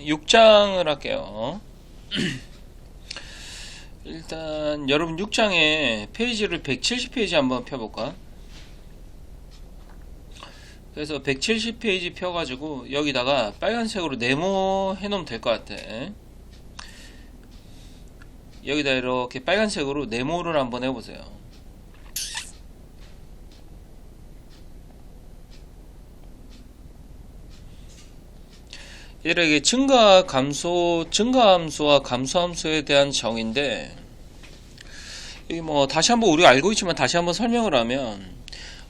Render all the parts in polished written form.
6장을 할게요. 일단 여러분 6장에 페이지를 170페이지 한번 펴볼까? 그래서 170페이지 펴가지고 여기다가 빨간색으로 네모해 놓으면 될 것 같아. 여기다 이렇게 빨간색으로 네모를 한번 해보세요. 이렇게 증가함수와 감소함수에 대한 정의인데, 여기 뭐 다시 한번 우리가 알고 있지만 다시 한번 설명을 하면,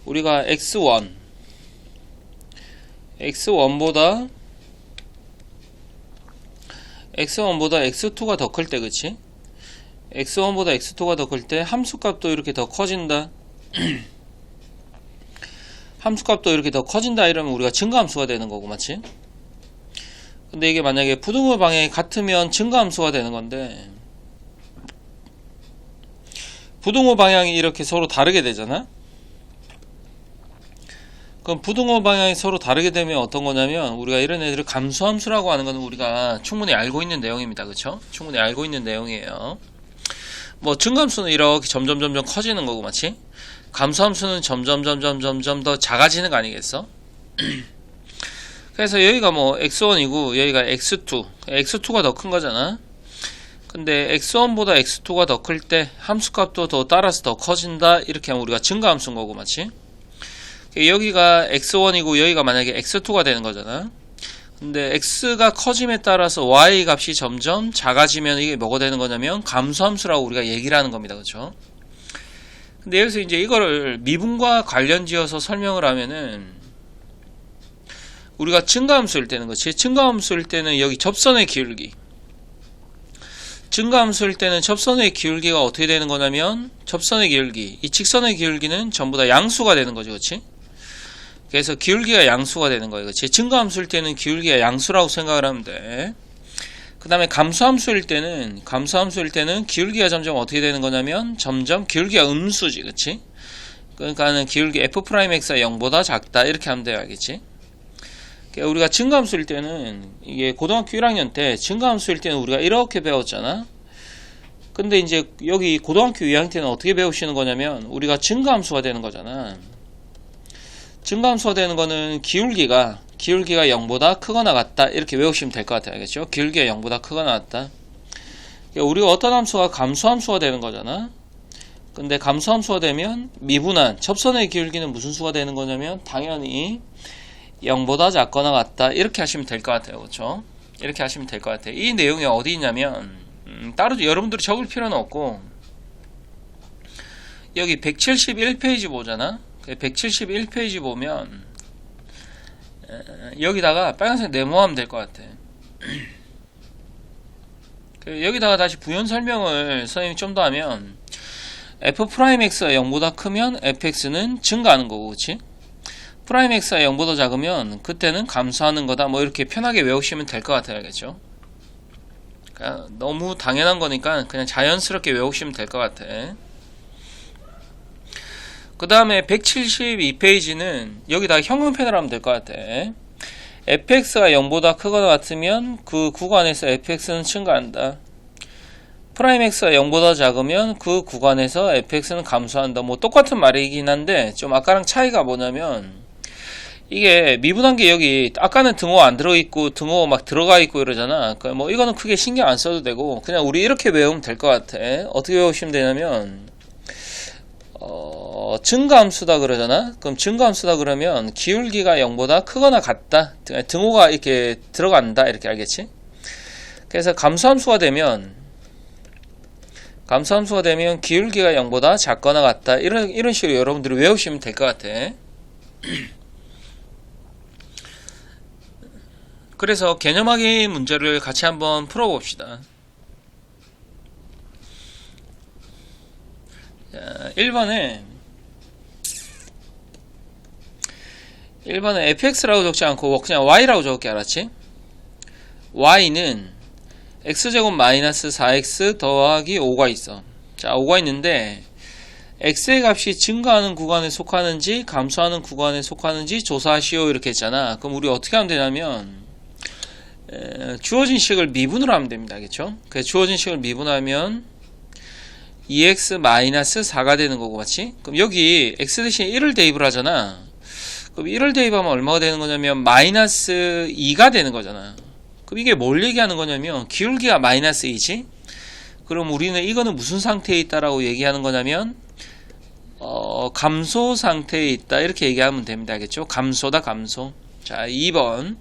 우리가 x1보다 x2가 더 클 때, 그치? x1보다 x2가 더 클 때 함수값도 이렇게 더 커진다. 함수값도 이렇게 더 커진다 이러면 우리가 증가함수가 되는 거고, 맞지? 근데 이게 만약에 부등호 방향이 같으면 증가함수가 되는 건데, 부등호 방향이 이렇게 서로 다르게 되잖아? 그럼 부등호 방향이 서로 다르게 되면 어떤 거냐면, 우리가 이런 애들을 감소함수라고 하는 거는 우리가 충분히 알고 있는 내용입니다. 그쵸? 충분히 알고 있는 내용이에요. 뭐 증가함수는 이렇게 점점 커지는 거고, 맞지? 감소함수는 점점 더 작아지는 거 아니겠어? 그래서 여기가 뭐 x1이고 여기가 x2가 더 큰 거잖아. 근데 x1보다 x2가 더 클 때 함수값도 더 따라서 더 커진다 이렇게 하면 우리가 증가함수인 거고, 맞지? 여기가 x1이고 여기가 만약에 x2가 되는 거잖아. 근데 x가 커짐에 따라서 y 값이 점점 작아지면 이게 뭐가 되는 거냐면 감소함수라고 우리가 얘기를 하는 겁니다. 그렇죠? 근데 여기서 이제 이거를 미분과 관련 지어서 설명을 하면은, 우리가 증가함수일 때는, 그렇지? 증가함수일 때는 여기 접선의 기울기, 증가함수일 때는 접선의 기울기가 어떻게 되는 거냐면, 접선의 기울기, 이 직선의 기울기는 전부 다 양수가 되는 거죠. 그렇지? 그래서 기울기가 양수가 되는 거예요. 그렇지? 증가함수일 때는 기울기가 양수라고 생각을 하면 돼. 그 다음에 감소함수일 때는 기울기가 점점 어떻게 되는 거냐면, 점점 기울기가 음수지. 그렇지? 그러니까는 기울기 f'x가 0보다 작다 이렇게 하면 돼요. 알겠지? 우리가 증가함수일 때는, 이게 고등학교 1학년 때 증가함수일 때는 우리가 이렇게 배웠잖아. 근데 이제 여기 고등학교 2학년 때는 어떻게 배우시는 거냐면, 우리가 증가함수가 되는 거잖아. 증가함수가 되는 거는 기울기가 0보다 크거나 같다 이렇게 외우시면 될 것 같아요. 알겠죠? 기울기가 0보다 크거나 같다. 우리가 어떤 함수가 감소함수가 되는 거잖아. 근데 감소함수가 되면 미분한 접선의 기울기는 무슨 수가 되는 거냐면, 당연히 0보다 작거나 같다 이렇게 하시면 될 것 같아요. 그렇죠? 이렇게 하시면 될 것 같아요. 이 내용이 어디 있냐면, 따로 여러분들이 적을 필요는 없고, 여기 171페이지 보잖아. 171페이지 보면 여기다가 빨간색 네모하면 될 것 같아. 여기다가 다시 부연 설명을 선생님이 좀 더 하면, f'x가 0보다 크면 fx는 증가하는 거고, 그치? 프라임 x가 0보다 작으면 그때는 감소하는 거다. 뭐 이렇게 편하게 외우시면 될 것 같아요. 알겠죠? 그러니까 너무 당연한 거니까 그냥 자연스럽게 외우시면 될 것 같아. 그 다음에 172페이지는 여기다가 형용편을 하면 될 것 같아. fx가 0보다 크거나 같으면 그 구간에서 fx는 증가한다. 프라임 x가 0보다 작으면 그 구간에서 fx는 감소한다. 뭐 똑같은 말이긴 한데, 좀 아까랑 차이가 뭐냐면, 이게 미분한 게 여기 아까는 등호 안 들어있고 등호 막 들어가 있고 이러잖아. 그러니까 뭐 이거는 크게 신경 안 써도 되고, 그냥 우리 이렇게 외우면 될 것 같아. 어떻게 외우시면 되냐면, 증가함수다 그러잖아. 그럼 증가함수다 그러면 기울기가 0보다 크거나 같다. 등호가 이렇게 들어간다 이렇게 알겠지? 그래서 감소함수가 되면 기울기가 0보다 작거나 같다 이런 식으로 여러분들이 외우시면 될 것 같아. 그래서 개념하기 문제를 같이 한번 풀어봅시다. 자, 1번에 fx라고 적지 않고 그냥 y라고 적을게. 알았지? y는 x제곱 마이너스 4x 더하기 5가 있어. 자, 5가 있는데 x의 값이 증가하는 구간에 속하는지 감소하는 구간에 속하는지 조사하시오 이렇게 했잖아. 그럼 우리 어떻게 하면 되냐면, 주어진 식을 미분으로 하면 됩니다. 알겠죠? 그래서 주어진 식을 미분하면 2x-4가 되는 거고, 맞지? 그럼 여기 x 대신에 1을 대입을 하잖아. 그럼 1을 대입하면 얼마가 되는 거냐면 마이너스 2가 되는 거잖아. 그럼 이게 뭘 얘기하는 거냐면 기울기가 마이너스 2지? 그럼 우리는 이거는 무슨 상태에 있다라고 얘기하는 거냐면 감소 상태에 있다 이렇게 얘기하면 됩니다. 알겠죠? 감소다, 감소. 자, 2번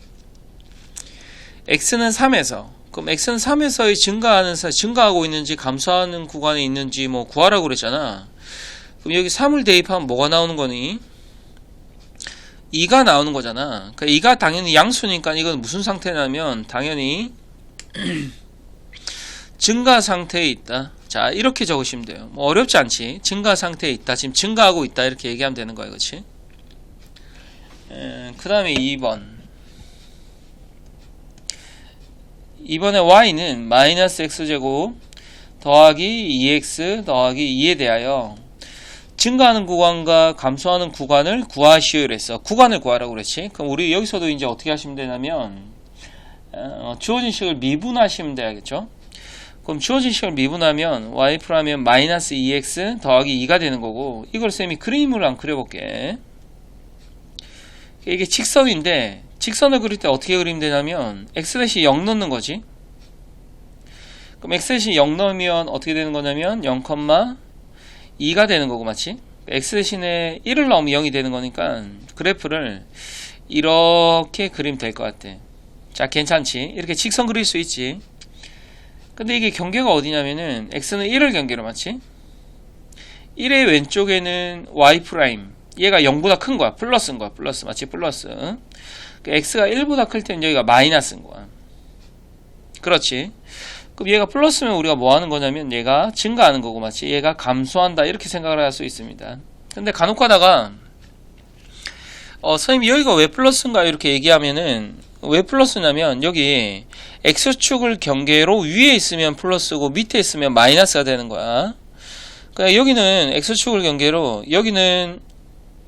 x는 3에서, 그럼 x는 3에서의 증가하고 있는지 감소하는 구간에 있는지 뭐 구하라고 그랬잖아. 그럼 여기 3을 대입하면 뭐가 나오는 거니? 2가 나오는 거잖아. 그러니까 2가 당연히 양수니까 이건 무슨 상태냐면 당연히 증가 상태에 있다. 자, 이렇게 적으시면 돼요. 뭐 어렵지 않지. 증가 상태에 있다. 지금 증가하고 있다. 이렇게 얘기하면 되는 거야. 그렇지? 그 다음에 2번. 이번에 y는 마이너스 x제곱 더하기 2x 더하기 2에 대하여 증가하는 구간과 감소하는 구간을 구하시오 이랬어. 구간을 구하라고 그랬지. 그럼 우리 여기서도 이제 어떻게 하시면 되냐면 주어진 식을 미분하시면 돼야겠죠. 그럼 주어진 식을 미분하면 y 프라면 마이너스 2x 더하기 2가 되는 거고, 이걸 쌤이 그림으로 한번 그려볼게. 이게 직선인데 직선을 그릴 때 어떻게 그리면 되냐면 x' 0 넣는 거지. 그럼 x' 0 넣으면 어떻게 되는 거냐면 0,2가 되는 거고, 맞지? x 대신에 1을 넣으면 0이 되는 거니까 그래프를 이렇게 그리면 될 것 같아. 자, 괜찮지? 이렇게 직선 그릴 수 있지. 근데 이게 경계가 어디냐면은 x는 1을 경계로, 맞지? 1의 왼쪽에는 y 프라임, 얘가 0보다 큰 거야. 플러스인 거야. 플러스, 맞지? 플러스. x가 1보다 클 때는 여기가 마이너스인 거야. 그렇지? 그럼 얘가 플러스면 우리가 뭐 하는 거냐면 얘가 증가하는 거고, 맞지? 얘가 감소한다 이렇게 생각을 할 수 있습니다. 근데 간혹 가다가 선생님 여기가 왜 플러스인가 이렇게 얘기하면은 왜 플러스냐면 여기 x축을 경계로 위에 있으면 플러스고 밑에 있으면 마이너스가 되는 거야. 그러니까 여기는 x축을 경계로 여기는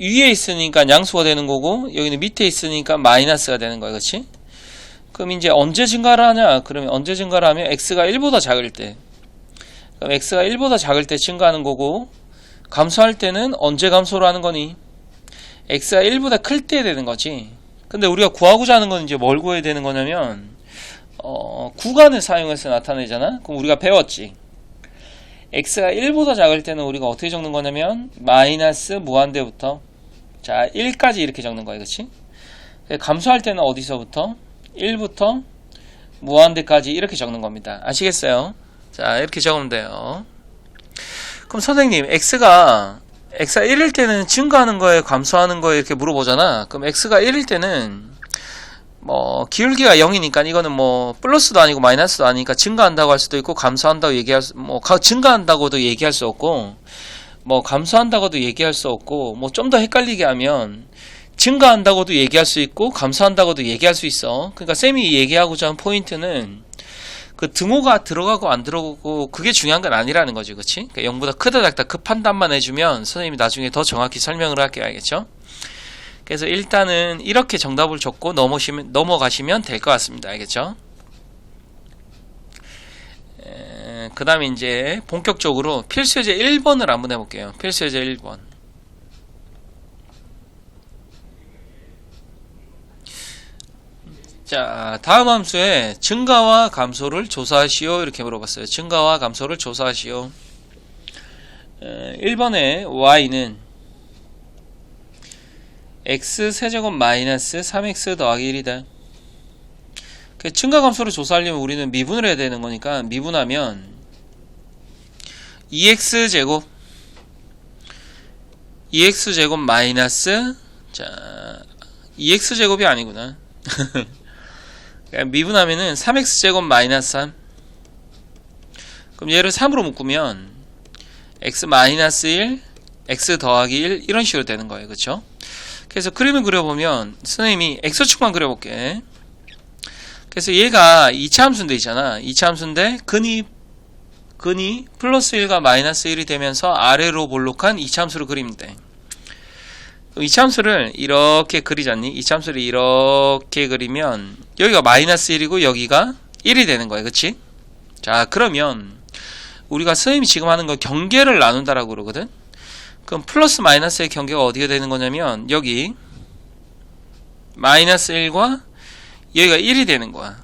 위에 있으니까 양수가 되는 거고 여기는 밑에 있으니까 마이너스가 되는 거야. 그렇지? 그럼 이제 언제 증가를 하냐? 그러면 언제 증가를 하면 x가 1보다 작을 때. 그럼 x가 1보다 작을 때 증가하는 거고, 감소할 때는 언제 감소를 하는 거니? x가 1보다 클 때 되는 거지. 근데 우리가 구하고자 하는 건 이제 뭘 구해야 되는 거냐면 구간을 사용해서 나타내잖아. 그럼 우리가 배웠지. x가 1보다 작을 때는 우리가 어떻게 적는 거냐면 마이너스 무한대부터 자 1까지 이렇게 적는 거야. 그렇지? 감소할 때는 어디서부터? 1부터 무한대까지 이렇게 적는 겁니다. 아시겠어요? 자, 이렇게 적으면 돼요. 그럼 선생님, x가 1일 때는 증가하는 거에 감소하는 거에 이렇게 물어보잖아. 그럼 x가 1일 때는 뭐 기울기가 0이니까 이거는 뭐 플러스도 아니고 마이너스도 아니니까 증가한다고 할 수도 있고 감소한다고 얘기할 수, 뭐 증가한다고도 얘기할 수 없고 뭐 감소한다고도 얘기할 수 없고 뭐 좀 더 헷갈리게 하면 증가한다고도 얘기할 수 있고 감소한다고도 얘기할 수 있어. 그러니까 쌤이 얘기하고자 하는 포인트는 그 등호가 들어가고 안 들어가고 그게 중요한 건 아니라는 거지. 그렇지? 그러니까 0보다 크다 작다 그 판단만 해주면 선생님이 나중에 더 정확히 설명을 할게요. 알겠죠? 그래서 일단은 이렇게 정답을 적고 넘어가시면 될 것 같습니다. 알겠죠? 그 다음에 이제 본격적으로 필수예제 1번을 한번 해볼게요. 필수예제 1번. 자, 다음 함수에 증가와 감소를 조사하시오 이렇게 물어봤어요. 증가와 감소를 조사하시오. 1번에 y는 x세제곱 마이너스 3x 더하기 1이다. 증가 감소를 조사하려면 우리는 미분을 해야 되는 거니까 미분하면 2x제곱 마이너스 자 2x제곱이 아니구나. 미분하면은 3x제곱 마이너스 3. 그럼 얘를 3으로 묶으면 x 마이너스 1 x 더하기 1 이런 식으로 되는 거예요. 그쵸? 그래서 그림을 그려보면 선생님이 x축만 그려볼게. 그래서 얘가 2차 함수인데 있잖아. 2차 함수인데 근이 플러스 1과 마이너스 1이 되면서 아래로 볼록한 2차 함수를 그리면 돼. 그럼 이차함수를 이렇게 그리잖니? 이차함수를 이렇게 그리면 여기가 마이너스 1이고 여기가 1이 되는 거야. 그치? 자, 그러면 우리가 선생님이 지금 하는 거 경계를 나눈다라고 그러거든? 그럼 플러스 마이너스의 경계가 어디가 되는 거냐면 여기 마이너스 1과 여기가 1이 되는 거야.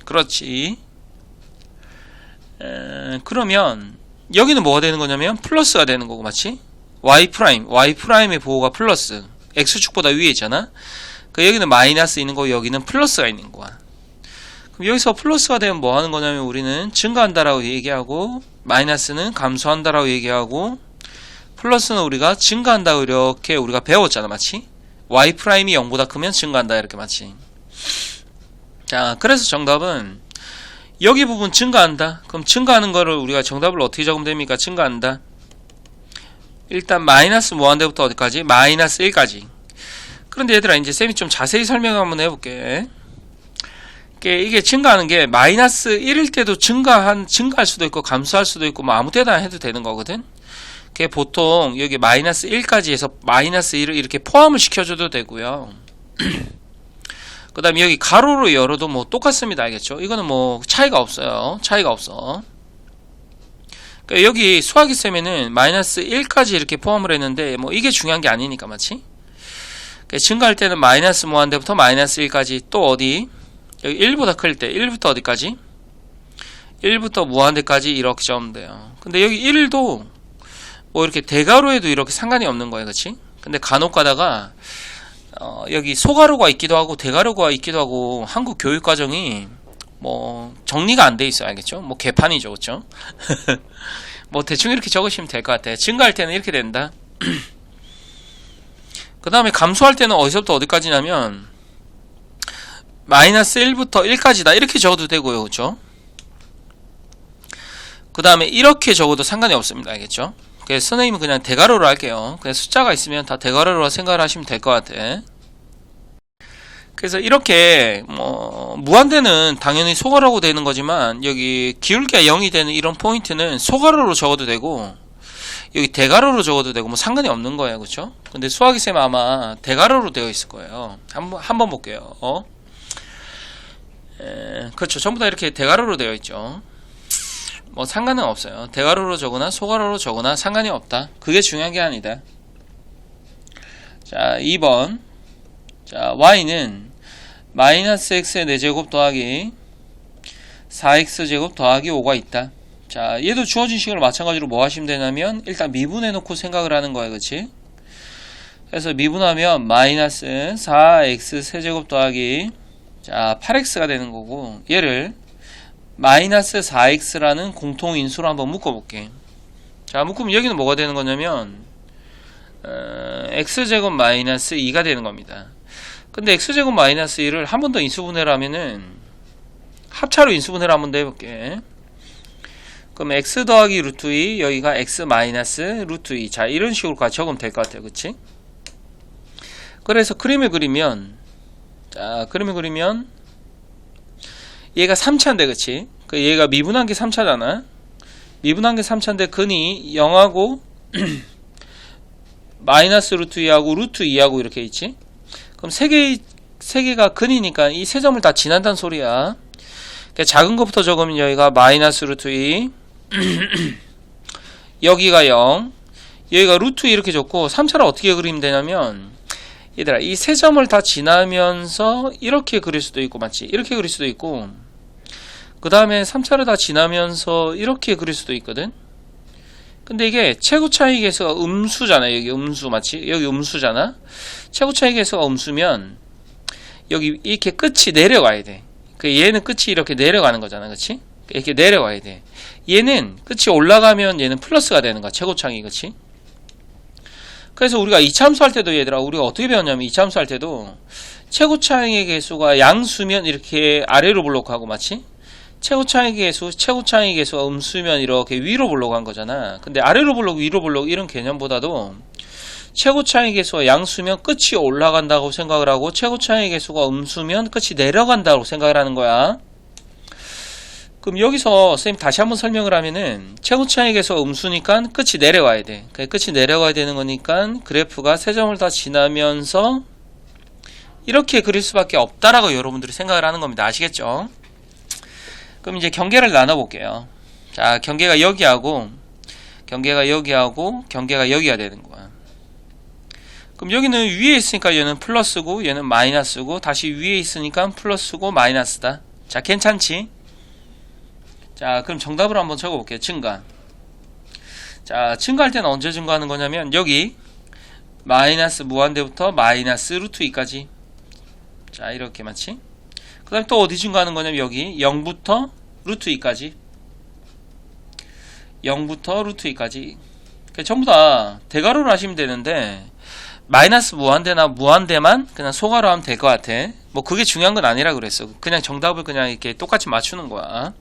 그렇지. 그러면 여기는 뭐가 되는 거냐면 플러스가 되는 거고, 맞지? Y'의 보호가 플러스, X축보다 위에 있잖아. 그 여기는 마이너스 있는 거고 여기는 플러스가 있는 거야. 그럼 여기서 플러스가 되면 뭐 하는 거냐면 우리는 증가한다라고 얘기하고, 마이너스는 감소한다라고 얘기하고, 플러스는 우리가 증가한다고 이렇게 우리가 배웠잖아, 맞지? Y'이 0보다 크면 증가한다, 이렇게, 맞지? 자, 그래서 정답은 여기 부분 증가한다. 그럼 증가하는 거를 우리가 정답을 어떻게 적으면 됩니까? 증가한다. 일단 마이너스 무한대부터 어디까지? 마이너스 1까지. 그런데 얘들아, 이제 쌤이 좀 자세히 설명 한번 해볼게. 이게 증가하는 게 마이너스 1일 때도 증가할 수도 있고 감소할 수도 있고 뭐 아무 때나 해도 되는 거거든. 그게 보통 여기 마이너스 1까지 해서 마이너스 1을 이렇게 포함을 시켜줘도 되고요. 그 다음에 여기 가로로 열어도 뭐 똑같습니다. 알겠죠? 이거는 뭐 차이가 없어요. 차이가 없어. 그러니까 여기 수학이 쌤에는 마이너스 1까지 이렇게 포함을 했는데 뭐 이게 중요한 게 아니니까, 맞지? 그러니까 증가할 때는 마이너스 무한대부터 마이너스 1까지, 또 어디? 여기 1보다 클 때 1부터 어디까지? 1부터 무한대까지 이렇게 적으면 돼요. 근데 여기 1도 뭐 이렇게 대가로에도 이렇게 상관이 없는 거예요. 그치? 근데 간혹 가다가 여기 소가로가 있기도 하고 대가로가 있기도 하고 한국 교육과정이 뭐 정리가 안 돼 있어요. 알겠죠? 뭐 개판이죠. 그쵸? 뭐 대충 이렇게 적으시면 될 것 같아요. 증가할 때는 이렇게 된다. 그 다음에 감소할 때는 어디서부터 어디까지냐면 마이너스 1부터 1까지다 이렇게 적어도 되고요. 그쵸? 그 다음에 이렇게 적어도 상관이 없습니다. 알겠죠? 그래서 선생님은 그냥 대가로로 할게요. 그냥 숫자가 있으면 다 대가로로 생각을 하시면 될 것 같아. 그래서 이렇게 무한대는 당연히 소가로로 되는 거지만 여기 기울기가 0이 되는 이런 포인트는 소가로로 적어도 되고 여기 대가로로 적어도 되고 뭐 상관이 없는 거예요. 그렇죠? 근데 수학이 쌤 아마 대가로로 되어 있을 거예요. 한번 볼게요. 그렇죠. 전부 다 이렇게 대가로로 되어 있죠. 뭐 상관은 없어요. 대가로로 적거나 소가로로 적거나 상관이 없다. 그게 중요한 게 아니다. 자, 2번. 자, y는 마이너스 x의 4제곱 더하기 4x제곱 더하기 5가 있다. 자, 얘도 주어진 식을 마찬가지로 뭐 하시면 되냐면 일단 미분해 놓고 생각을 하는 거야. 그치? 그래서 미분하면 마이너스 4x 세제곱 더하기 자 8x가 되는 거고, 얘를 마이너스 4x라는 공통인수로 한번 묶어볼게. 자, 묶으면 여기는 뭐가 되는 거냐면 x제곱 마이너스 2가 되는 겁니다. 근데 x제곱 마이너스 2를 한 번 더 인수분해를 하면은 합차로 인수분해를 한 번 더 해볼게. 그럼 x 더하기 루트 2, 여기가 x 마이너스 루트 2. 자, 이런 식으로 같이 적으면 될 것 같아요. 그치? 그래서 그림을 그리면, 자, 그림을 그리면 얘가 3차인데, 그치? 그 얘가 미분한 게 3차잖아. 미분한 게 3차인데 근이 0하고 마이너스 루트 2하고 루트 2하고 이렇게 있지? 그럼 세 개가 근이니까 이 세 점을 다 지난다는 소리야. 그러니까 작은 것부터 적으면 여기가 마이너스 루트 2 여기가 0 여기가 루트 2 이렇게 적고 3차를 어떻게 그리면 되냐면 얘들아 이 세 점을 다 지나면서 이렇게 그릴 수도 있고, 맞지? 이렇게 그릴 수도 있고, 그 다음에 3차를 다 지나면서 이렇게 그릴 수도 있거든. 근데 이게 최고 차이 계수가 음수잖아. 여기 음수, 맞지? 여기 음수잖아. 최고 차이 계수가 음수면 여기 이렇게 끝이 내려가야 돼. 그 얘는 끝이 이렇게 내려가는 거잖아. 그치? 이렇게 내려가야 돼. 얘는 끝이 올라가면 얘는 플러스가 되는 거야. 최고 차이, 그치? 그래서 우리가 이차함수 할 때도 얘들아 우리가 어떻게 배웠냐면 이차함수 할 때도 최고 차이의 계수가 양수면 이렇게 아래로 블록하고, 맞지? 최고 차이 계수가 음수면 이렇게 위로 블록한 거잖아. 근데 아래로 블록 위로 블록 이런 개념보다도 최고 차이 계수가 양수면 끝이 올라간다고 생각을 하고 최고 차이 계수가 음수면 끝이 내려간다고 생각을 하는 거야. 그럼 여기서 선생님 다시 한번 설명을 하면은 최고차익에서 음수니까 끝이 내려와야 돼. 끝이 내려가야 되는 거니까 그래프가 세 점을 다 지나면서 이렇게 그릴 수밖에 없다라고 여러분들이 생각을 하는 겁니다. 아시겠죠? 그럼 이제 경계를 나눠 볼게요. 자, 경계가 여기하고 경계가 여기가 되는 거야. 그럼 여기는 위에 있으니까 얘는 플러스고 얘는 마이너스고 다시 위에 있으니까 플러스고 마이너스다. 자, 괜찮지? 자, 그럼 정답을 한번 적어볼게요. 증가. 자, 증가할 때는 언제 증가하는 거냐면 여기 마이너스 무한대부터 마이너스 루트 2까지. 자, 이렇게 맞지? 그 다음에 또 어디 증가하는 거냐면 여기 0부터 루트 2까지. 0부터 루트 2까지. 전부 다 대괄호로 하시면 되는데 마이너스 무한대나 무한대만 그냥 소괄호 하면 될 것 같아. 뭐 그게 중요한 건 아니라 그랬어. 그냥 정답을 그냥 이렇게 똑같이 맞추는 거야.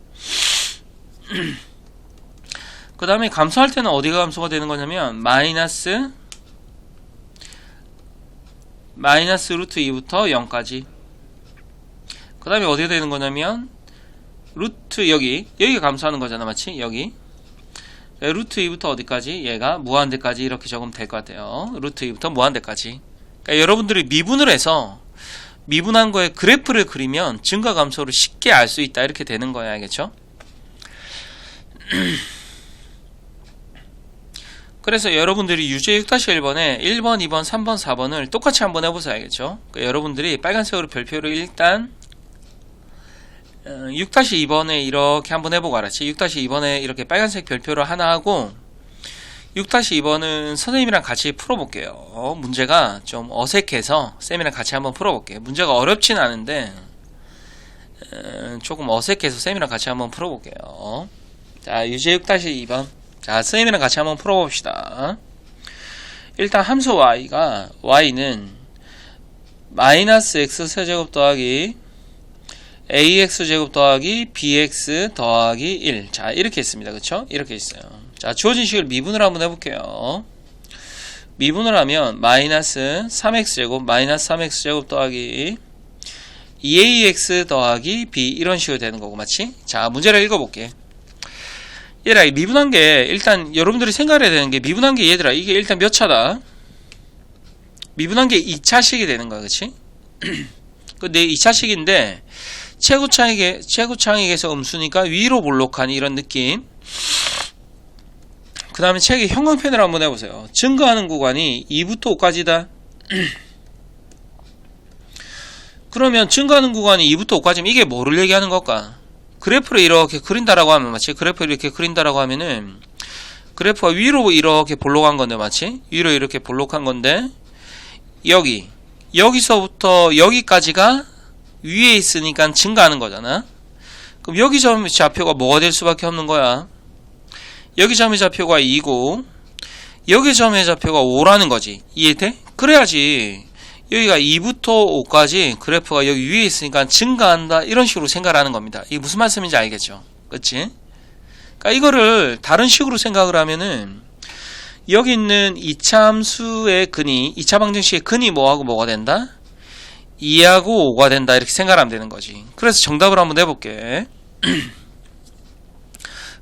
그 다음에 감소할 때는 어디가 감소가 되는 거냐면 마이너스 루트 2부터 0까지. 그 다음에 어디가 되는 거냐면 루트 여기가 감소하는 거잖아, 맞지? 여기 루트 2부터 어디까지? 얘가 무한대까지 이렇게 적으면 될 것 같아요. 루트 2부터 무한대까지. 그러니까 여러분들이 미분을 해서 미분한 거에 그래프를 그리면 증가 감소를 쉽게 알 수 있다 이렇게 되는 거야, 알겠죠? 그래서 여러분들이 유제 6-1번에 1번, 2번, 3번, 4번을 똑같이 한번 해보세요, 알겠죠? 그러니까 여러분들이 빨간색으로 별표를 일단 6-2번에 이렇게 한번 해보고 알았지? 6-2번에 이렇게 빨간색 별표를 하나 하고 6-2번은 선생님이랑 같이 풀어볼게요. 문제가 좀 어색해서 쌤이랑 같이 한번 풀어볼게요. 문제가 어렵진 않은데 조금 어색해서 쌤이랑 같이 한번 풀어볼게요. 자, 유제 6-2번. 자, 쌤이랑 같이 한번 풀어봅시다. 일단 함수 y는 마이너스 x 세제곱 더하기 ax제곱 더하기 bx 더하기 1. 자, 이렇게 있습니다. 그쵸? 이렇게 있어요. 자, 주어진 식을 미분을 한번 해볼게요. 미분을 하면 마이너스 3x제곱 마이너스 3x제곱 더하기 2ax 더하기 b 이런 식으로 되는 거고, 맞지? 자, 문제를 읽어볼게. 얘들아, 미분한 게 일단 여러분들이 생각해야 되는 게 미분한 게 얘들아 이게 일단 몇 차다? 미분한 게 2차식이 되는 거야, 그치? 근데 2차식인데 최고차익에서 음수니까 위로 볼록한 이런 느낌. 그 다음에 책의 형광펜을 한번 해보세요. 증가하는 구간이 2부터 5까지다. 그러면 증가하는 구간이 2부터 5까지면 이게 뭐를 얘기하는 걸까? 그래프를 이렇게 그린다라고 하면 마치 그래프를 이렇게 그린다라고 하면은 그래프가 위로 이렇게 볼록한 건데, 마치 위로 이렇게 볼록한 건데 여기서부터 여기까지가 위에 있으니까 증가하는 거잖아. 그럼 여기 점의 좌표가 뭐가 될 수밖에 없는 거야? 여기 점의 좌표가 2고 여기 점의 좌표가 5라는 거지. 이해돼? 그래야지 여기가 2부터 5까지 그래프가 여기 위에 있으니까 증가한다 이런 식으로 생각을 하는 겁니다. 이게 무슨 말씀인지 알겠죠? 그치? 그러니까 이거를 다른 식으로 생각을 하면은 여기 있는 2차 함수의 근이 2차 방정식의 근이 뭐하고 뭐가 된다? 2하고 5가 된다 이렇게 생각하면 되는 거지. 그래서 정답을 한번 내볼게.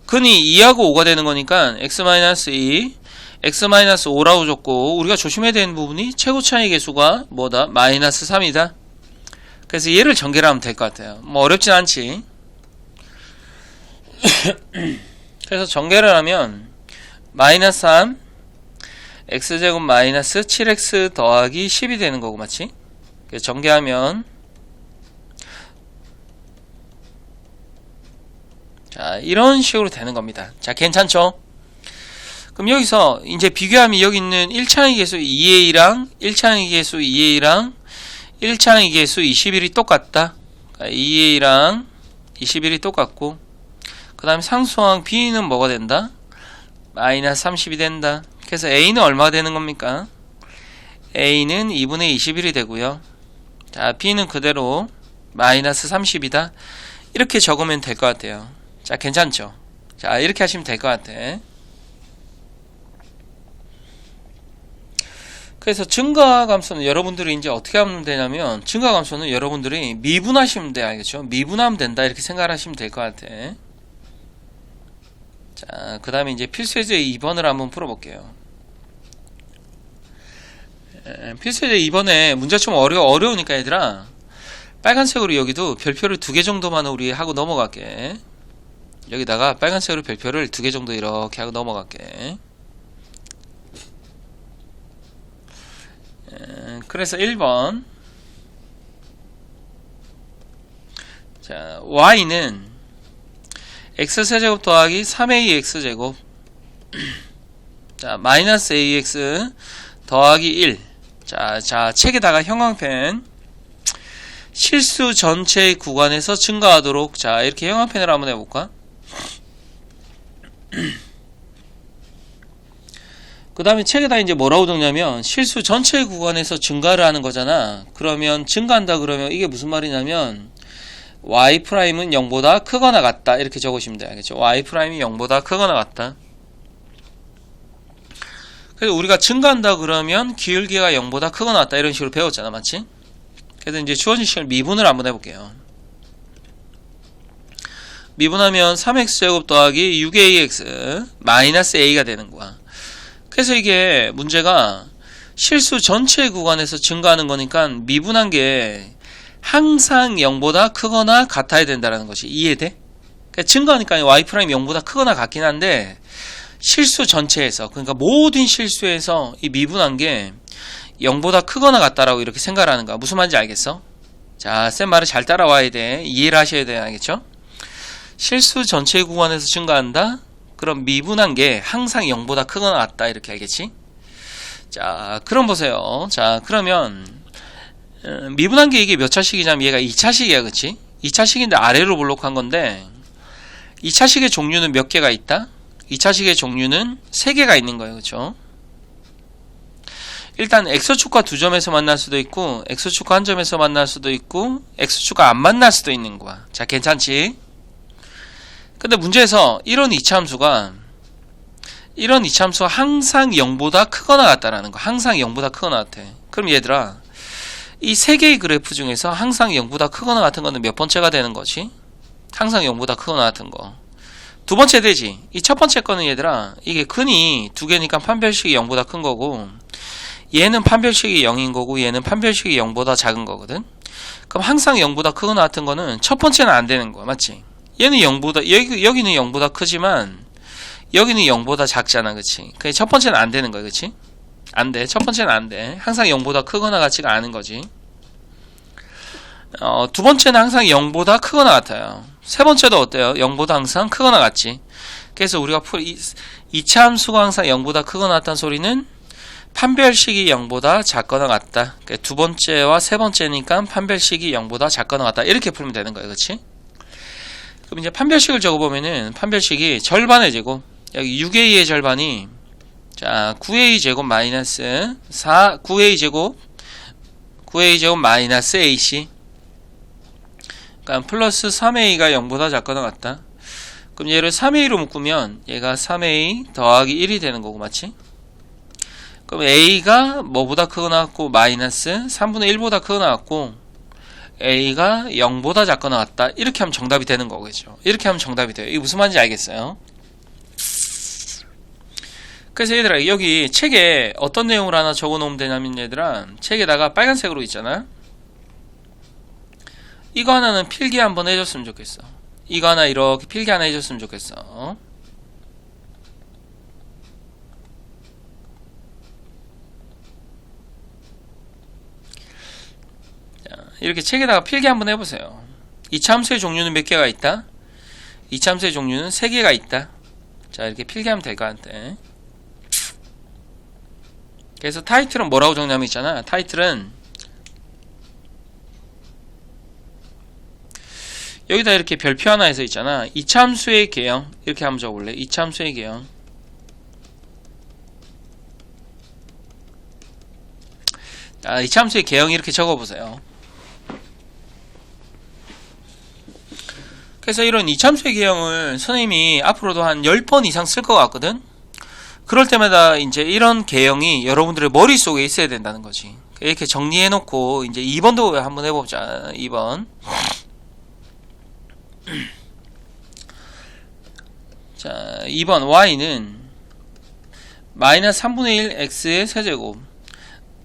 근이 2하고 5가 되는 거니까 x-2 x-5라고 줬고 우리가 조심해야 되는 부분이 최고차익 계수가 뭐다? 마이너스 3이다. 그래서 얘를 전개를 하면 될 것 같아요. 뭐 어렵진 않지. 그래서 전개를 하면 마이너스 3 x제곱 마이너스 7x 더하기 10이 되는 거고, 맞지? 그래서 전개하면 자, 이런 식으로 되는 겁니다. 자, 괜찮죠? 그럼 여기서 이제 비교하면 여기 있는 1차항의 계수 2a랑 1차항의 계수 2a랑 1차항의 계수 21이 똑같다. 2a랑 21이 똑같고 그 다음에 상수항 b는 뭐가 된다? 마이너스 30이 된다. 그래서 a는 얼마가 되는 겁니까? a는 2분의 21이 되고요. 자, b는 그대로 마이너스 30이다. 이렇게 적으면 될 것 같아요. 자, 괜찮죠? 자, 이렇게 하시면 될 것 같아. 그래서 증가감소는 여러분들이 이제 어떻게 하면 되냐면 증가감소는 여러분들이 미분하시면 돼. 알겠죠? 미분하면 된다. 이렇게 생각하시면 될 것 같아. 자, 그 다음에 이제 필수예제 2번을 한번 풀어볼게요. 필수예제 2번에 문제 좀 어려우니까 얘들아, 빨간색으로 여기도 별표를 2개 정도만 우리 하고 넘어갈게. 여기다가 빨간색으로 별표를 2개 정도 이렇게 하고 넘어갈게. 그래서 1번. 자, y는 x세제곱 더하기 3ax제곱 자, 마이너스 ax 더하기 1. 자, 책에다가 형광펜 실수 전체 구간에서 증가하도록, 자, 이렇게 형광펜으로 한번 해볼까? 그 다음에 책에다 이제 뭐라고 적냐면 실수 전체 구간에서 증가를 하는 거잖아. 그러면 증가한다 그러면 이게 무슨 말이냐면 y''은 0보다 크거나 같다, 이렇게 적으시면 돼요. 알겠죠? y''이 0보다 크거나 같다. 그래서 우리가 증가한다 그러면 기울기가 0보다 크거나 같다, 이런 식으로 배웠잖아. 맞지? 그래서 이제 주어진 식을 미분을 한번 해볼게요. 미분하면 3x제곱 더하기 6ax 마이너스 a가 되는 거야. 그래서 이게 문제가 실수 전체 구간에서 증가하는 거니까 미분한 게 항상 0보다 크거나 같아야 된다는 것이 이해돼? 그러니까 증가하니까 y' 0보다 크거나 같긴 한데 실수 전체에서, 그러니까 모든 실수에서 이 미분한 게 0보다 크거나 같다라고 이렇게 생각을 하는 거야. 무슨 말인지 알겠어? 자, 쌤 말을 잘 따라와야 돼. 이해를 하셔야 돼. 알겠죠? 실수 전체 구간에서 증가한다? 그럼 미분한 게 항상 0보다 크거나 같다, 이렇게 알겠지? 자, 그럼 보세요. 자, 그러면 미분한 게 이게 몇 차식이냐면 얘가 2차식이야. 그치? 2차식인데 아래로 볼록한 건데 2차식의 종류는 몇 개가 있다? 2차식의 종류는 3개가 있는 거예요. 그쵸? 일단 x축과 2점에서 만날 수도 있고 x축과 1점에서 만날 수도 있고 x축과 안 만날 수도 있는 거야. 자, 괜찮지? 근데 문제에서 이런 이차함수가 항상 0보다 크거나 같다라는 거. 항상 0보다 크거나 같아. 그럼 얘들아, 이 3개의 그래프 중에서 항상 0보다 크거나 같은 거는 몇 번째가 되는 거지? 항상 0보다 크거나 같은 거. 두 번째 되지. 이 첫 번째 거는 얘들아, 이게 근이 2개니까 판별식이 0보다 큰 거고, 얘는 판별식이 0인 거고, 얘는 판별식이 0보다 작은 거거든? 그럼 항상 0보다 크거나 같은 거는 첫 번째는 안 되는 거야. 맞지? 얘는 0보다, 여기는 0보다 크지만, 여기는 0보다 작잖아. 그치? 그게 첫 번째는 안 되는 거야. 그치? 안 돼. 첫 번째는 안 돼. 항상 0보다 크거나 같지가 않은 거지. 두 번째는 항상 0보다 크거나 같아요. 세 번째도 어때요? 0보다 항상 크거나 같지. 그래서 우리가 이차 함수가 항상 0보다 크거나 같다는 소리는 판별식이 0보다 작거나 같다. 그러니까 두 번째와 세 번째니까 판별식이 0보다 작거나 같다. 이렇게 풀면 되는 거예요. 그치? 그럼 이제 판별식을 적어보면은 판별식이 절반의 제곱, 여기 6a의 절반이, 자, 9a 제곱 마이너스 9a 제곱 마이너스 ac, 그러니까 플러스 3a가 0보다 작거나 같다. 그럼 얘를 3a로 묶으면 얘가 3a 더하기 1이 되는 거고, 맞지? 그럼 a가 뭐보다 크거나 같고 마이너스 3분의 1보다 크거나 같고 a가 0보다 작거나 같다. 이렇게 하면 정답이 되는 거겠죠. 이렇게 하면 정답이 돼요. 이게 무슨 말인지 알겠어요? 그래서 얘들아, 여기 책에 어떤 내용을 하나 적어 놓으면 되냐면, 얘들아, 책에다가 빨간색으로 있잖아. 이거 하나는 필기 한번 해줬으면 좋겠어. 이거 하나 이렇게 필기 하나 해줬으면 좋겠어. 자, 이렇게 책에다가 필기 한번 해보세요. 이차함수의 종류는 몇 개가 있다? 이차함수의 종류는 3개가 있다. 자, 이렇게 필기하면 될 것 같아. 그래서 타이틀은 뭐라고 적냐면 있잖아. 타이틀은 여기다 이렇게 별표 하나 해서 있잖아. 이차함수의 개형, 이렇게 한번 적어볼래? 이차함수의 개형. 자, 이차함수의 개형 이렇게 적어보세요. 그래서 이런 이차함수의 개형을 선생님이 앞으로도 한 10번 이상 쓸 것 같거든? 그럴 때마다 이제 이런 개형이 여러분들의 머릿속에 있어야 된다는 거지. 이렇게 정리해 놓고 이제 2번도 한번 해보자. 2번. 자, 2번 y는 마이너스 3분의 1 x의 세제곱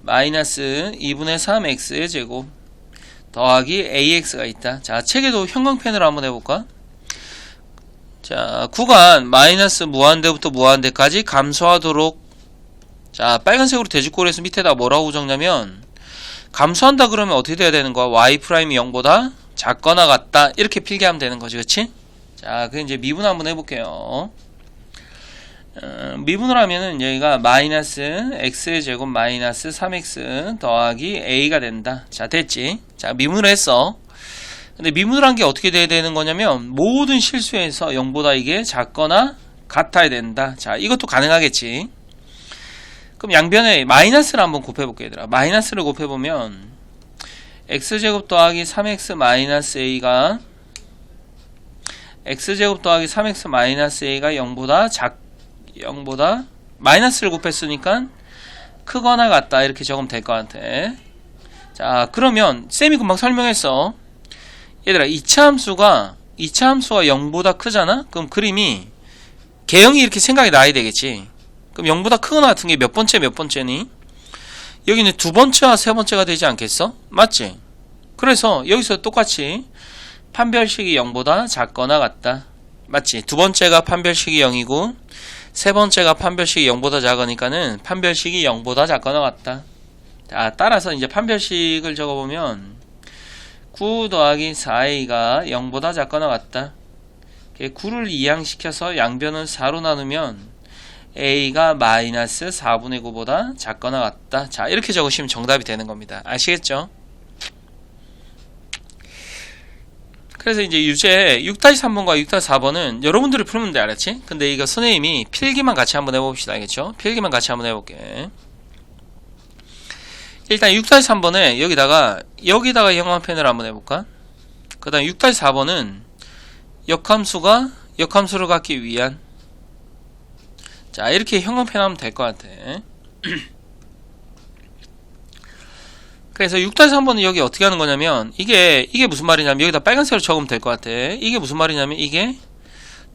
마이너스 2분의 3 x의 제곱 더하기 ax가 있다. 자, 책에도 형광펜으로 한번 해볼까? 자, 구간 마이너스 무한대부터 무한대까지 감소하도록, 자, 빨간색으로 돼지꼬리에서 밑에다 뭐라고 적냐면 감소한다 그러면 어떻게 돼야 되는 거야? y 프라임이 0보다 작거나 같다 이렇게 필기하면 되는 거지, 그치? 자, 그 이제 미분 한번 해볼게요. 미분을 하면은 여기가 마이너스 x의 제곱 마이너스 3x 더하기 a가 된다. 자, 됐지? 자, 미분을 했어. 근데 미분을 한 게 어떻게 돼야 되는 거냐면 모든 실수에서 0보다 이게 작거나 같아야 된다. 자, 이것도 가능하겠지. 그럼 양변에 마이너스를 한번 곱해볼게요, 얘들아. 마이너스를 곱해보면 x제곱 더하기 3x 마이너스 a가 x제곱 더하기 3x 마이너스 a가 0보다 마이너스를 곱했으니까 크거나 같다 이렇게 적으면 될 것 같아. 자, 그러면 쌤이 금방 설명했어. 얘들아, 2차 함수가 0보다 크잖아? 그럼 그림이 개형이 이렇게 생각이 나야 되겠지. 그럼 0보다 크거나 같은 게 몇 번째니? 여기는 두 번째와 세 번째가 되지 않겠어? 맞지? 그래서 여기서 똑같이 판별식이 0보다 작거나 같다. 맞지? 두 번째가 판별식이 0이고 세 번째가 판별식이 0보다 작으니까는 판별식이 0보다 작거나 같다. 자, 따라서 이제 판별식을 적어보면 9 더하기 4a가 0보다 작거나 같다. 9를 이항시켜서 양변을 4로 나누면 a가 마이너스 4분의 9보다 작거나 같다. 자, 이렇게 적으시면 정답이 되는 겁니다. 아시겠죠? 그래서 이제 유제 6-3번과 6-4번은 여러분들이 풀면 돼, 알았지? 근데 이거 선생님이 필기만 같이 한번 해봅시다, 알겠죠? 필기만 같이 한번 해볼게. 일단 6-3번에 여기다가 형광펜을 한번 해볼까? 그 다음 6-4번은 역함수를 갖기 위한, 자, 이렇게 형광펜 하면 될 것 같아. 그래서 6-3번은 여기 어떻게 하는 거냐면 이게 무슨 말이냐면 여기다 빨간색으로 적으면 될 것 같아. 이게 무슨 말이냐면 이게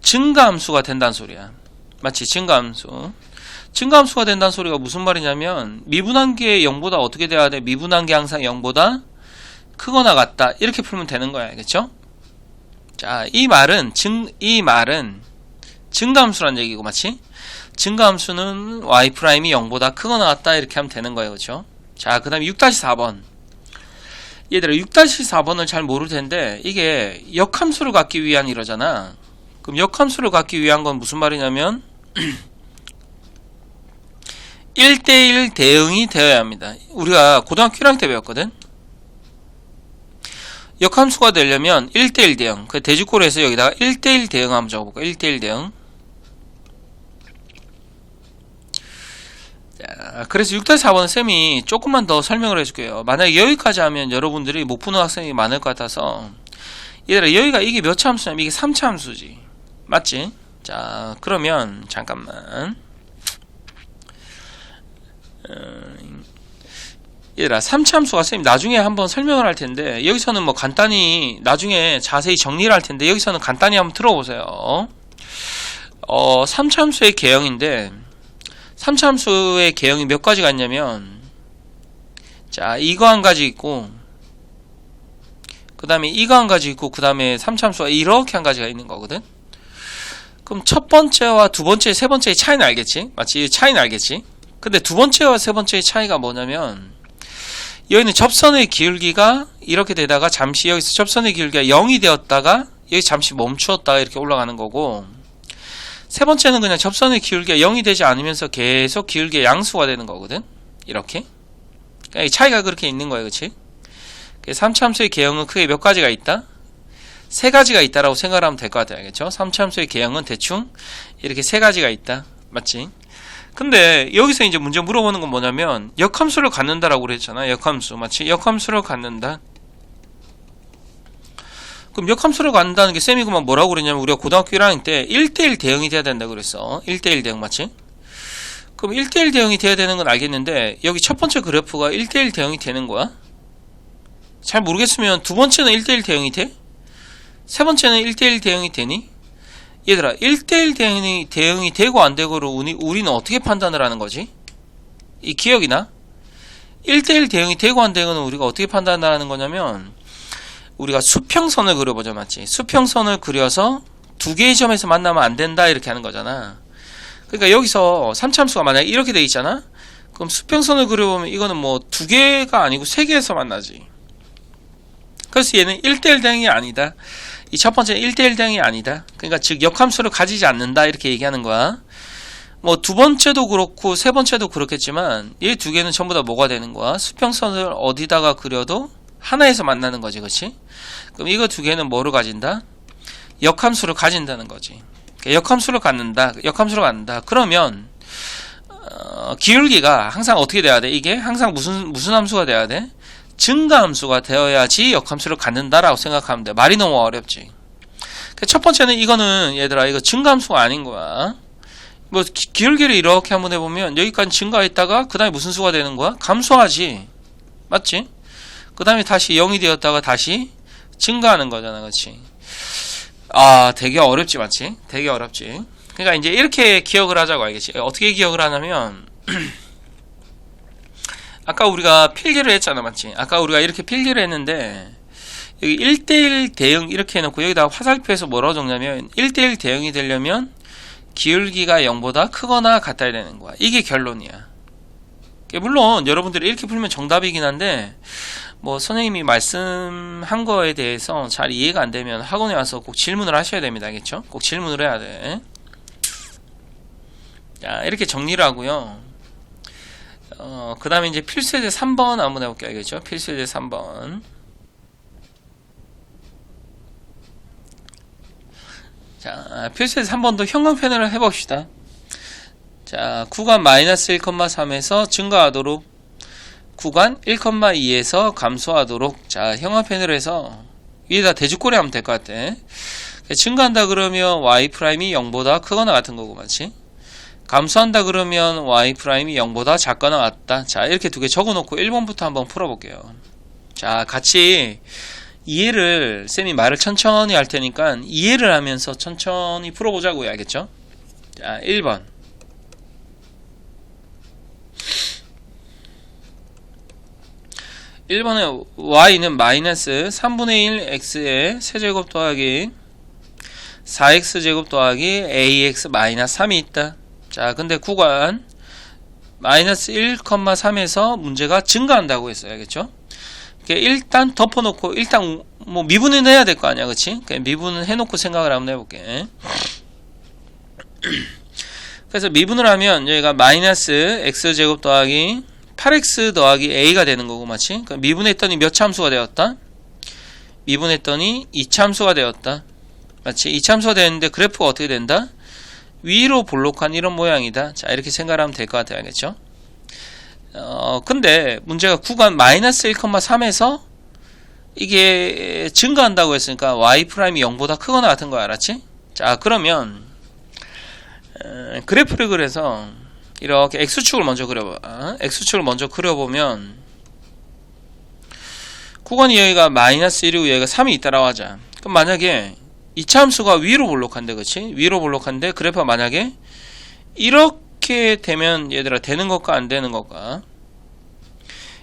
증가함수가 된다는 소리야. 마치 증가함수가 된다는 소리가 무슨 말이냐면 미분한 게 0보다 어떻게 돼야 돼? 미분한 게 항상 0보다 크거나 같다. 이렇게 풀면 되는 거야. 알겠죠? 자, 이 말은 증가함수란 얘기고, 마치 증가함수는 y'이 0보다 크거나 같다. 이렇게 하면 되는 거예요. 그렇죠? 자, 그 다음에 6-4번. 얘들아, 6-4번을 잘 모를 텐데 이게 역함수를 갖기 위한 이러잖아. 그럼 역함수를 갖기 위한 건 무슨 말이냐면 1대1 대응이 되어야 합니다. 우리가 고등학교 1학년 때 배웠거든. 역함수가 되려면 1대1 대응. 그 대지꼴에서 여기다가 1대1 대응 한번 적어볼까? 1대1 대응. 자, 그래서 6-4번은 쌤이 조금만 더 설명을 해줄게요. 만약에 여기까지 하면 여러분들이 못 푸는 학생이 많을 것 같아서, 얘들아, 여기가 이게 몇 차 함수냐면 이게 3차 함수지. 맞지? 자, 그러면 잠깐만. 얘들아, 3차 함수가 쌤이 나중에 한번 설명을 할 텐데, 여기서는 뭐 간단히 나중에 자세히 정리를 할 텐데, 여기서는 간단히 한번 들어보세요. 3차 함수의 개형인데, 3차 함수의 개형이 몇 가지가 있냐면, 자, 이거 한 가지 있고, 그 다음에 이거 한 가지 있고, 그 다음에 3차 함수가 이렇게 한 가지가 있는 거거든. 그럼 첫 번째와 두 번째, 세 번째의 차이는 알겠지? 맞지? 차이는 알겠지? 근데 두 번째와 세 번째의 차이가 뭐냐면, 여기는 접선의 기울기가 이렇게 되다가 잠시 여기서 접선의 기울기가 0이 되었다가 여기 잠시 멈추었다가 이렇게 올라가는 거고, 세 번째는 그냥 접선의 기울기가 0이 되지 않으면서 계속 기울기의 양수가 되는 거거든. 이렇게. 그러니까 차이가 그렇게 있는 거예요. 그치? 3차 함수의 개형은 크게 몇 가지가 있다? 세 가지가 있다라고 생각을 하면 될 것 같아요. 알겠죠? 3차 함수의 개형은 대충 이렇게 세 가지가 있다. 맞지? 근데 여기서 이제 문제 물어보는 건 뭐냐면 역함수를 갖는다라고 그랬잖아. 역함수. 마치 역함수를 갖는다. 그럼 역함수를 갖는다는 게 쌤이 그만 뭐라고 그랬냐면 우리가 고등학교 1학년 때 1대1 대응이 돼야 된다 그랬어. 1대1 대응 맞지? 그럼 1대1 대응이 돼야 되는 건 알겠는데 여기 첫 번째 그래프가 1대1 대응이 되는 거야? 잘 모르겠으면 두 번째는 1대1 대응이 돼? 세 번째는 1대1 대응이 되니? 얘들아 1대1 대응이 되고 안 되고를 우리는 어떻게 판단을 하는 거지? 이 기억이나? 1대1 대응이 되고 안 되고는 우리가 어떻게 판단하는 거냐면 우리가 수평선을 그려보자, 맞지? 수평선을 그려서 두 개의 점에서 만나면 안 된다 이렇게 하는 거잖아. 그러니까 여기서 3차함수가 만약에 이렇게 돼 있잖아? 그럼 수평선을 그려보면 이거는 뭐 두 개가 아니고 세 개에서 만나지. 그래서 얘는 1대1 대응이 아니다. 이 첫 번째는 1대1 대응이 아니다. 그러니까 즉 역함수를 가지지 않는다 이렇게 얘기하는 거야. 뭐 두 번째도 그렇고 세 번째도 그렇겠지만 이 두 개는 전부 다 뭐가 되는 거야? 수평선을 어디다가 그려도 하나에서 만나는 거지, 그렇지? 그럼 이거 두 개는 뭐를 가진다? 역함수를 가진다는 거지. 역함수를 갖는다. 그러면 기울기가 항상 어떻게 돼야 돼? 이게 항상 무슨 함수가 돼야 돼? 증가함수가 되어야지 역함수를 갖는다라고 생각하면 돼. 말이 너무 어렵지. 첫 번째는 이거는 얘들아 이거 증가함수가 아닌 거야. 뭐 기울기를 이렇게 한번 해보면 여기까지 증가했다가 그 다음에 무슨 수가 되는 거야? 감소하지. 맞지? 그 다음에 다시 0이 되었다가 다시 증가하는 거잖아. 그렇지? 아, 되게 어렵지, 맞지? 되게 어렵지. 그러니까 이제 이렇게 기억을 하자고, 알겠지? 어떻게 기억을 하냐면 아까 우리가 필기를 했잖아, 맞지? 아까 우리가 이렇게 필기를 했는데 여기 1대1 대응 이렇게 해놓고 여기다 화살표에서 뭐라고 적냐면 1대1 대응이 되려면 기울기가 0보다 크거나 같아야 되는 거야. 이게 결론이야. 물론 여러분들이 이렇게 풀면 정답이긴 한데 뭐 선생님이 말씀한 거에 대해서 잘 이해가 안 되면 학원에 와서 꼭 질문을 하셔야 됩니다. 알겠죠? 꼭 질문을 해야 돼. 자, 이렇게 정리를 하고요. 그 다음에 이제 필수예제 3번 한번 해볼게요. 알겠죠? 필수예제 3번. 자, 필수예제 3번도 형광펜으로 해봅시다. 자, 구간 마이너스 1,3에서 증가하도록 구간 1,2에서 감소하도록. 자, 형광펜으로 해서 위에다 대죽거리 하면 될 것 같아. 증가한다 그러면 y'이 0보다 크거나 같은 거고, 맞지? 감소한다 그러면 y'이 0보다 작거나 같다. 자, 이렇게 두 개 적어놓고 1번부터 한번 풀어볼게요. 자, 같이 이해를, 쌤이 말을 천천히 할 테니까 이해를 하면서 천천히 풀어보자고요. 알겠죠? 자, 1번. (1번에) y는 마이너스 3분의 1 x의 세제곱 더하기 4x제곱 더하기 ax 마이너스 3이 있다. 자, 근데 구간 마이너스 1,3에서 문제가 증가한다고 했어요. 알겠죠? 일단 덮어놓고 일단 뭐 미분은 해야 될 거 아니야, 그치? 미분은 해놓고 생각을 한번 해볼게. 그래서 미분을 하면 여기가 마이너스 x제곱 더하기 8x 더하기 a가 되는 거고, 맞지? 미분했더니 몇 참수가 되었다? 미분했더니 2참수가 되었다. 맞지? 2참수가 되었는데 그래프가 어떻게 된다? 위로 볼록한 이런 모양이다. 자, 이렇게 생각하면 될 것 같아요. 알겠죠? 근데 문제가 구간 마이너스 1,3에서 이게 증가한다고 했으니까 y'이 0보다 크거나 같은 거 알았지? 자, 그러면 그래프를 그려서 이렇게 x축을 먼저 그려봐. x축을 먼저 그려보면 구간이 여기가 마이너스 1이고 여기가 3이 있다라고 하자. 그럼 만약에 이차 함수가 위로 볼록한데, 그치? 위로 볼록한데 그래프가 만약에 이렇게 되면 얘들아 되는 것과 안 되는 것과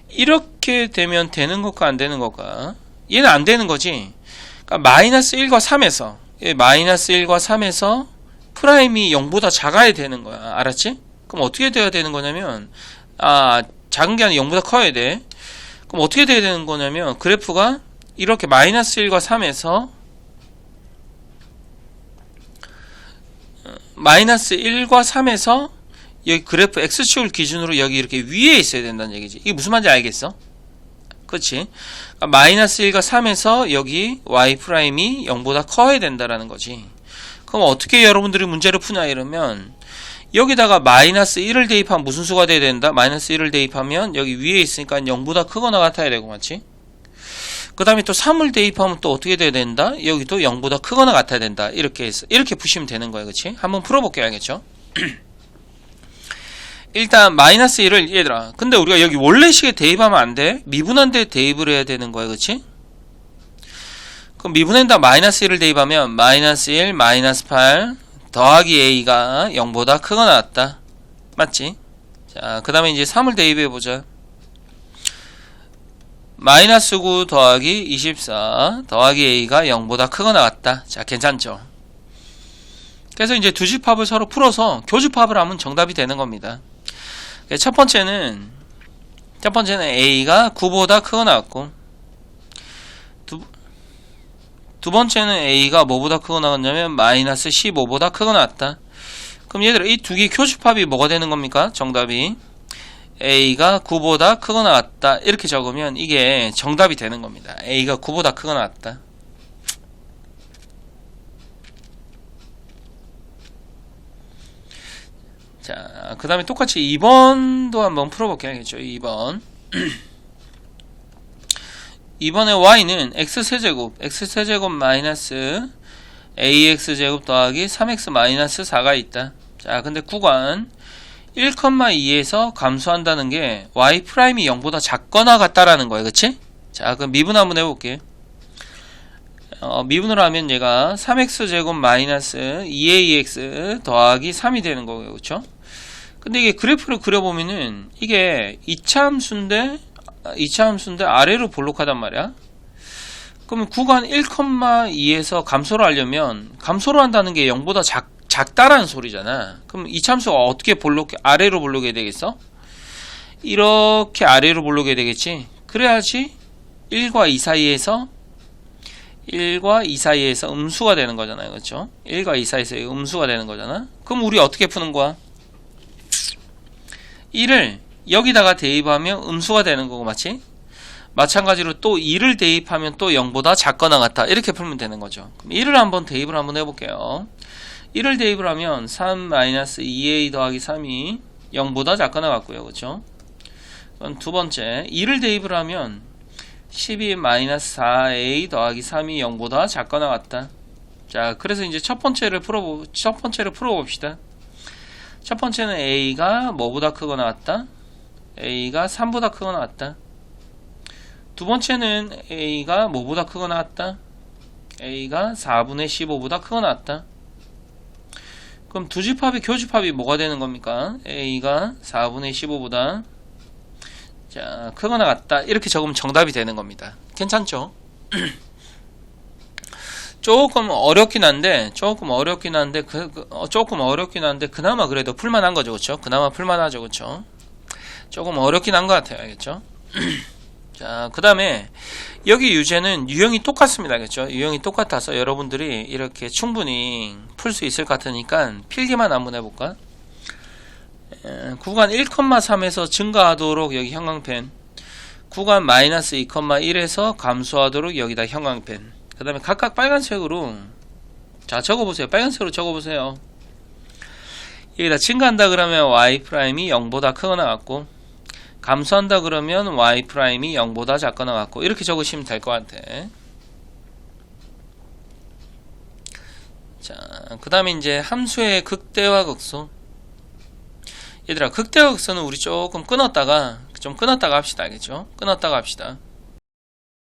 이렇게 되면 되는 것과 안 되는 것과 얘는 안 되는 거지. 그러니까 마이너스 1과 3에서 마이너스 1과 3에서 프라임이 0보다 작아야 되는 거야. 알았지? 그럼 어떻게 돼야 되는 거냐면 작은 게 아니라 0보다 커야 돼. 그럼 어떻게 돼야 되는 거냐면 그래프가 이렇게 마이너스 1과 3에서 마이너스 1과 3에서 여기 그래프 x축을 기준으로 여기 이렇게 위에 있어야 된다는 얘기지. 이게 무슨 말인지 알겠어? 그렇지? 그러니까 마이너스 1과 3에서 여기 y'이 0보다 커야 된다라는 거지. 그럼 어떻게 여러분들이 문제를 푸냐 이러면 여기다가 마이너스 1을 대입하면 무슨 수가 돼야 된다? 마이너스 1을 대입하면 여기 위에 있으니까 0보다 크거나 같아야 되고, 맞지? 그 다음에 또 3을 대입하면 또 어떻게 돼야 된다? 여기도 0보다 크거나 같아야 된다. 이렇게 해서 이렇게 푸시면 되는 거예요. 그치? 한번 풀어볼게요. 알겠죠? 일단 마이너스 1을 얘들아, 근데 우리가 여기 원래식에 대입하면 안 돼. 미분한 데 대입을 해야 되는 거야. 그치? 그럼 미분에다 마이너스 1을 대입하면 마이너스 1, 마이너스 8 더하기 a가 0보다 크거나 같다. 맞지? 자, 그 다음에 이제 3을 대입해보자. 마이너스 9 더하기 24 더하기 a가 0보다 크거나 같다. 자, 괜찮죠? 그래서 이제 두 집합을 서로 풀어서 교집합을 하면 정답이 되는 겁니다. 첫 번째는 a가 9보다 크거나 같고, 두 번째는 a가 뭐보다 크거나 같냐면 마이너스 15보다 크거나 같다. 그럼 얘들아, 이 두 개 교집합이 뭐가 되는 겁니까? 정답이 a가 9보다 크거나 같다. 이렇게 적으면 이게 정답이 되는 겁니다. a가 9보다 크거나 같다. 자, 그 다음에 똑같이 2번도 한번 풀어볼게요. 알겠죠? 2번. 2번의 y는 x세제곱 마이너스 ax제곱 더하기 3x 마이너스 4가 있다. 자, 근데 구간 1,2에서 감소한다는 게 y 프라임이 0보다 작거나 같다라는 거예요. 그치? 자, 그럼 미분 한번 해볼게. 미분으로 하면 얘가 3x제곱 마이너스 2ax 더하기 3이 되는 거고요. 그쵸? 근데 이게 그래프를 그려보면은 이게 2차 함수인데 아래로 볼록하단 말이야. 그러면 구간 1,2에서 감소를 하려면 감소를 한다는 게 0보다 작다라는 소리잖아. 그럼 2차 함수가 어떻게 아래로 볼록해야 되겠어? 이렇게 아래로 볼록해야 되겠지. 그래야지 1과 2 사이에서 음수가 되는 거잖아요. 그렇죠? 1과 2 사이에서 음수가 되는 거잖아. 그럼 우리 어떻게 푸는 거야? 1을 여기다가 대입하면 음수가 되는 거고, 맞지? 마찬가지로 또 2를 대입하면 또 0보다 작거나 같다. 이렇게 풀면 되는 거죠. 그럼 1을 한번 대입을 한번 해볼게요. 1을 대입을 하면 3-2a 더하기 3이 0보다 작거나 같고요. 그렇죠? 그럼 두 번째, 2를 대입을 하면 12-4a 더하기 3이 0보다 작거나 같다. 자, 그래서 이제 첫 번째를 풀어봅시다. 첫 번째는 a가 뭐보다 크거나 같다? a가 3보다 크거나 같다. 두 번째는 a가 뭐보다 크거나 같다? a가 4분의 15보다 크거나 같다. 그럼 두 집합의 교집합이 뭐가 되는 겁니까? a가 4분의 15보다 자, 크거나 같다. 이렇게 적으면 정답이 되는 겁니다. 괜찮죠? 조금 어렵긴 한데 그나마 그래도 풀만한 거죠. 그렇죠? 그나마 풀만하죠. 그렇죠? 조금 어렵긴 한 것 같아요. 알겠죠? 자, 그 다음에 여기 유제는 유형이 똑같습니다. 알겠죠? 유형이 똑같아서 여러분들이 이렇게 충분히 풀 수 있을 것 같으니까 필기만 한번 해볼까? 구간 1,3에서 증가하도록 여기 형광펜, 구간 마이너스 2,1에서 감소하도록 여기다 형광펜, 그 다음에 각각 빨간색으로 자 적어보세요. 빨간색으로 적어보세요. 여기다 증가한다 그러면 y 프라임이 0보다 크거나 같고, 감소한다 그러면 y 프라임이 0보다 작거나 같고, 이렇게 적으시면 될 것 같아. 자, 그 다음에 이제 함수의 극대화 극소. 얘들아, 극대화 극소는 우리 조금 끊었다가 합시다. 알겠죠? 끊었다가 합시다.